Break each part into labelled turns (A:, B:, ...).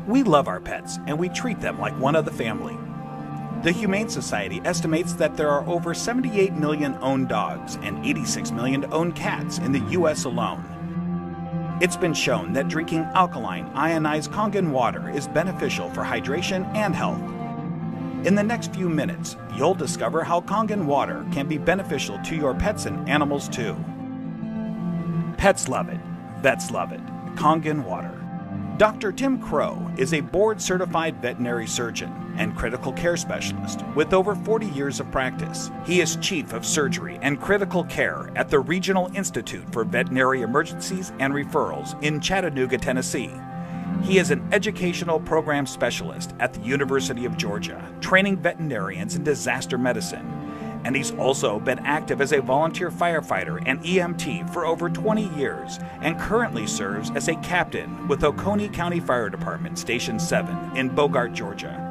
A: We love our pets, and we treat them like one of the family. The Humane Society estimates that there are over 78 million owned dogs and 86 million owned cats in the U.S. alone. It's been shown that drinking alkaline, ionized Kangen water is beneficial for hydration and health. In the next few minutes, you'll discover how Kangen water can be beneficial to your pets and animals too. Pets love it. Vets love it. Kangen water. Dr. Tim Crow is a board-certified veterinary surgeon and critical care specialist with over 40 years of practice. He is Chief of Surgery and Critical Care at the Regional Institute for Veterinary Emergencies and Referrals in Chattanooga, Tennessee. He is an educational program specialist at the University of Georgia, training veterinarians in disaster medicine. And he's also been active as a volunteer firefighter and EMT for over 20 years and currently serves as a captain with Oconee County Fire Department Station 7 in Bogart, Georgia.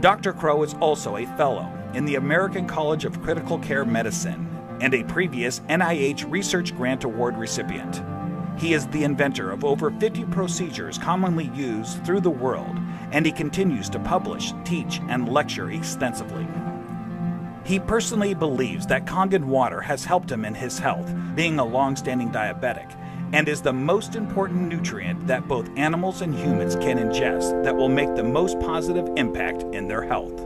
A: Dr. Crow is also a fellow in the American College of Critical Care Medicine and a previous NIH Research Grant Award recipient. He is the inventor of over 50 procedures commonly used through the world, and he continues to publish, teach, and lecture extensively. He personally believes that Kangen water has helped him in his health, being a long-standing diabetic, and is the most important nutrient that both animals and humans can ingest that will make the most positive impact in their health.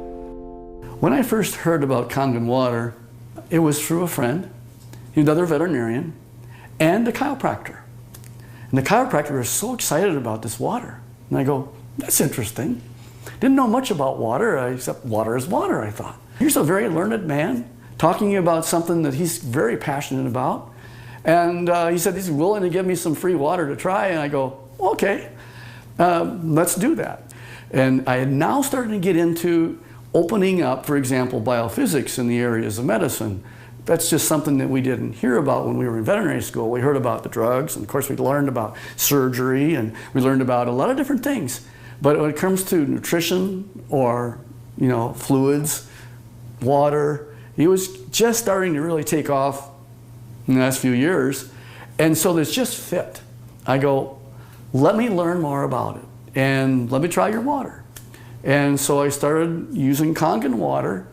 B: When I first heard about Kangen water, it was through a friend, another veterinarian, and a chiropractor. And the chiropractor was so excited about this water. And I go, that's interesting. Didn't know much about water, except water is water, I thought. Here's a very learned man talking about something that he's very passionate about. And he said he's willing to give me some free water to try. And I go, okay, let's do that. And I had now started to get into opening up, for example, biophysics in the areas of medicine. That's just something that we didn't hear about when we were in veterinary school. We heard about the drugs, and of course we learned about surgery, and we learned about a lot of different things. But when it comes to nutrition or, fluids, water, it was just starting to really take off in the last few years. And so this just fit. I go, let me learn more about it and let me try your water. And so I started using Kangen water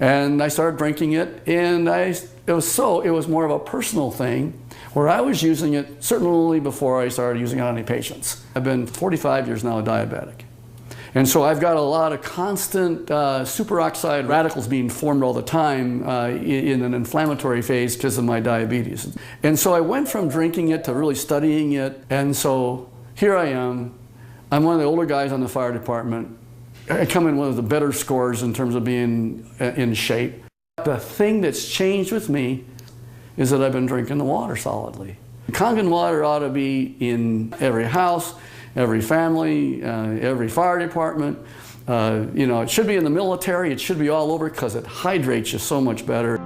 B: and I started drinking it, and it was more of a personal thing where I was using it certainly before I started using it on any patients. I've been 45 years now a diabetic. And so I've got a lot of constant superoxide radicals being formed all the time in an inflammatory phase because of my diabetes. And so I went from drinking it to really studying it. And so here I am. I'm one of the older guys on the fire department. I come in one of the better scores in terms of being in shape. The thing that's changed with me is that I've been drinking the water solidly. Kangen water ought to be in every house, every family, every fire department. It should be in the military. It should be all over because it hydrates you so much better.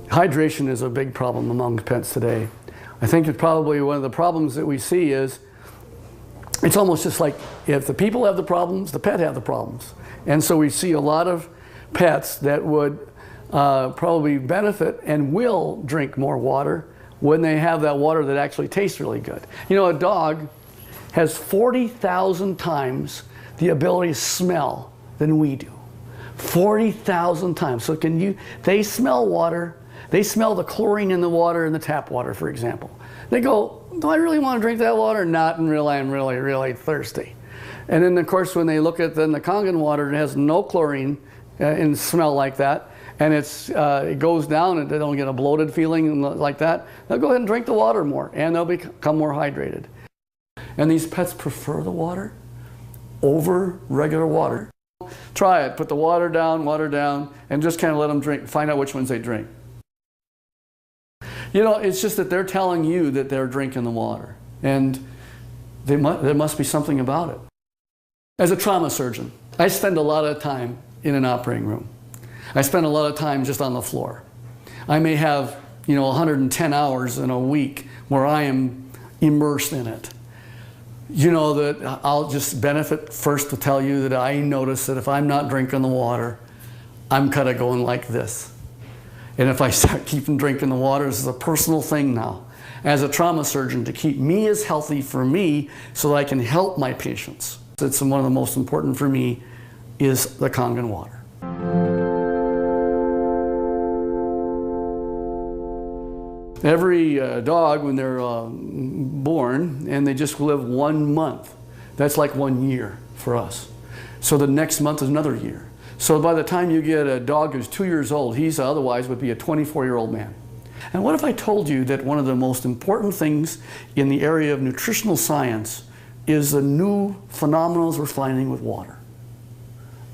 B: Hydration is a big problem among pets today. I think it's probably one of the problems that we see is it's almost just like if the people have the problems, the pet have the problems. And so we see a lot of pets that would probably benefit and will drink more water when they have that water that actually tastes really good. A dog has 40,000 times the ability to smell than we do. 40,000 times. So they smell water, they smell the chlorine in the water in the tap water, for example. They go, do I really want to drink that water? Not until I'm really, really thirsty. And then of course when they look at the Kangen water, it has no chlorine and smell like that. And it goes down and they don't get a bloated feeling like that, they'll go ahead and drink the water more and they'll become more hydrated. And these pets prefer the water over regular water. Try it, put the water down, and just kind of let them drink, find out which ones they drink. It's just that they're telling you that they're drinking the water, and there must be something about it. As a trauma surgeon, I spend a lot of time in an operating room. I spend a lot of time just on the floor. I may have, 110 hours in a week where I am immersed in it. That I'll just benefit first to tell you that I notice that if I'm not drinking the water, I'm kind of going like this. And if I start keeping drinking the water, this is a personal thing now. as a trauma surgeon to keep me as healthy for me so that I can help my patients. It's one of the most important for me is the Kangen water. Every dog, when they're born and they just live 1 month, that's like 1 year for us. So the next month is another year. So by the time you get a dog who's 2 years old, he's otherwise would be a 24-year-old man. And what if I told you that one of the most important things in the area of nutritional science is the new phenomena we're finding with water?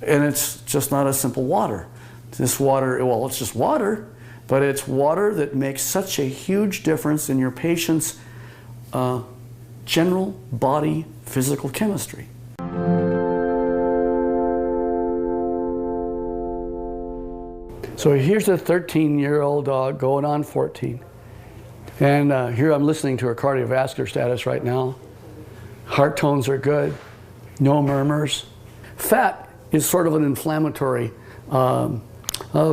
B: And it's just not a simple water. This water, well, it's just water, but it's water that makes such a huge difference in your patient's general body physical chemistry. So here's a 13-year-old dog going on 14. And here I'm listening to her cardiovascular status right now. Heart tones are good, no murmurs. Fat is sort of an inflammatory, I'll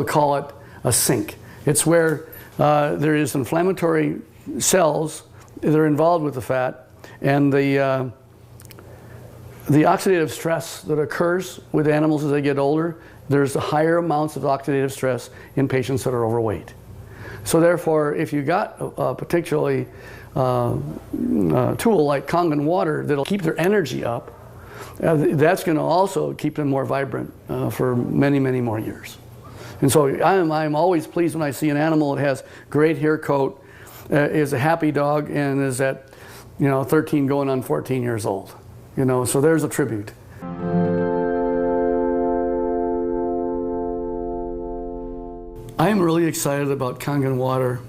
B: call it a sink. It's where there is inflammatory cells that are involved with the fat, and the oxidative stress that occurs with animals as they get older, there's higher amounts of oxidative stress in patients that are overweight. So therefore, if you got a particularly tool like Kangen water that'll keep their energy up, that's going to also keep them more vibrant for many, many more years. And so I'm always pleased when I see an animal that has great hair coat, is a happy dog, and is at 13 going on 14 years old. So there's a tribute. I'm really excited about Kangen water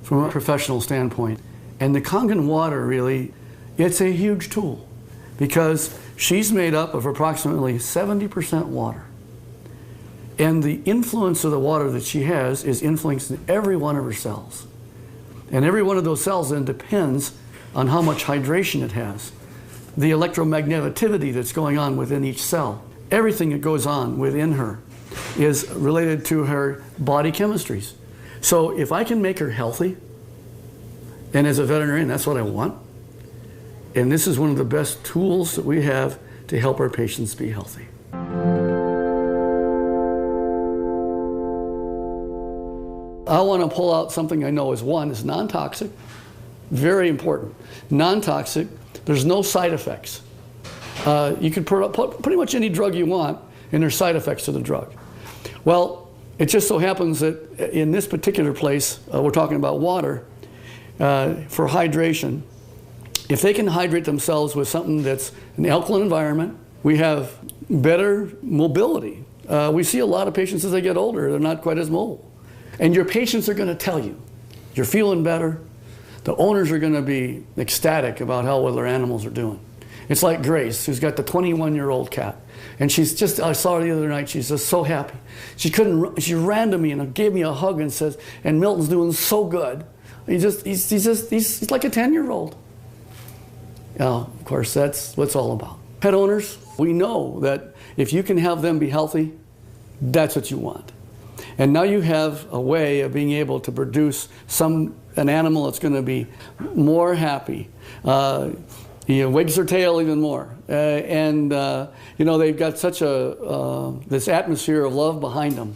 B: from a professional standpoint. And the Kangen water really, it's a huge tool because she's made up of approximately 70% water. And the influence of the water that she has is influencing every one of her cells. And every one of those cells then depends on how much hydration it has. The electromagnetivity that's going on within each cell. Everything that goes on within her is related to her body chemistries. So if I can make her healthy, and as a veterinarian, that's what I want. And this is one of the best tools that we have to help our patients be healthy. I want to pull out something I know is non-toxic, very important. Non-toxic, there's no side effects. You can put pretty much any drug you want, and there's side effects to the drug. Well, it just so happens that in this particular place, we're talking about water, for hydration. If they can hydrate themselves with something that's an alkaline environment, we have better mobility. We see a lot of patients as they get older, they're not quite as mobile. And your patients are going to tell you, you're feeling better. The owners are going to be ecstatic about how well their animals are doing. It's like Grace, who's got the 21-year-old cat. And she's just, I saw her the other night, she's just so happy. She ran to me and gave me a hug and says, and Milton's doing so good. He's like a 10-year-old. Of course, that's what it's all about. Pet owners, we know that if you can have them be healthy, that's what you want. And now you have a way of being able to produce an animal that's going to be more happy. Wags their tail even more. They've got such this atmosphere of love behind them.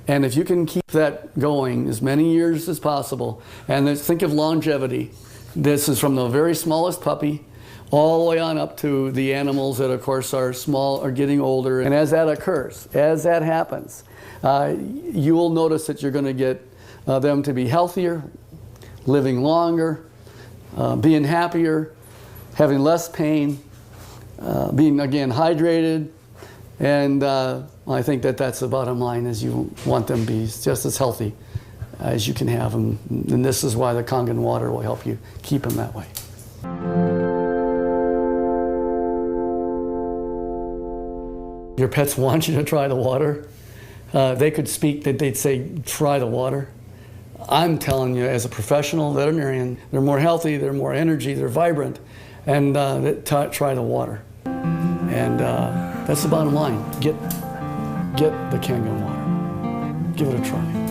B: And if you can keep that going as many years as possible, and think of longevity. This is from the very smallest puppy all the way on up to the animals that, of course, are small, are getting older. And as that occurs, as that happens, you will notice that you're going to get them to be healthier, living longer, being happier, having less pain, being, again, hydrated. And I think that that's the bottom line, is you want them to be just as healthy as you can have them. And this is why the Kangen water will help you keep them that way. Your pets want you to try the water. They could speak, that they'd say, try the water. I'm telling you, as a professional veterinarian, they're more healthy, they're more energy, they're vibrant, and try the water. And that's the bottom line. Get the Kangen water. Give it a try.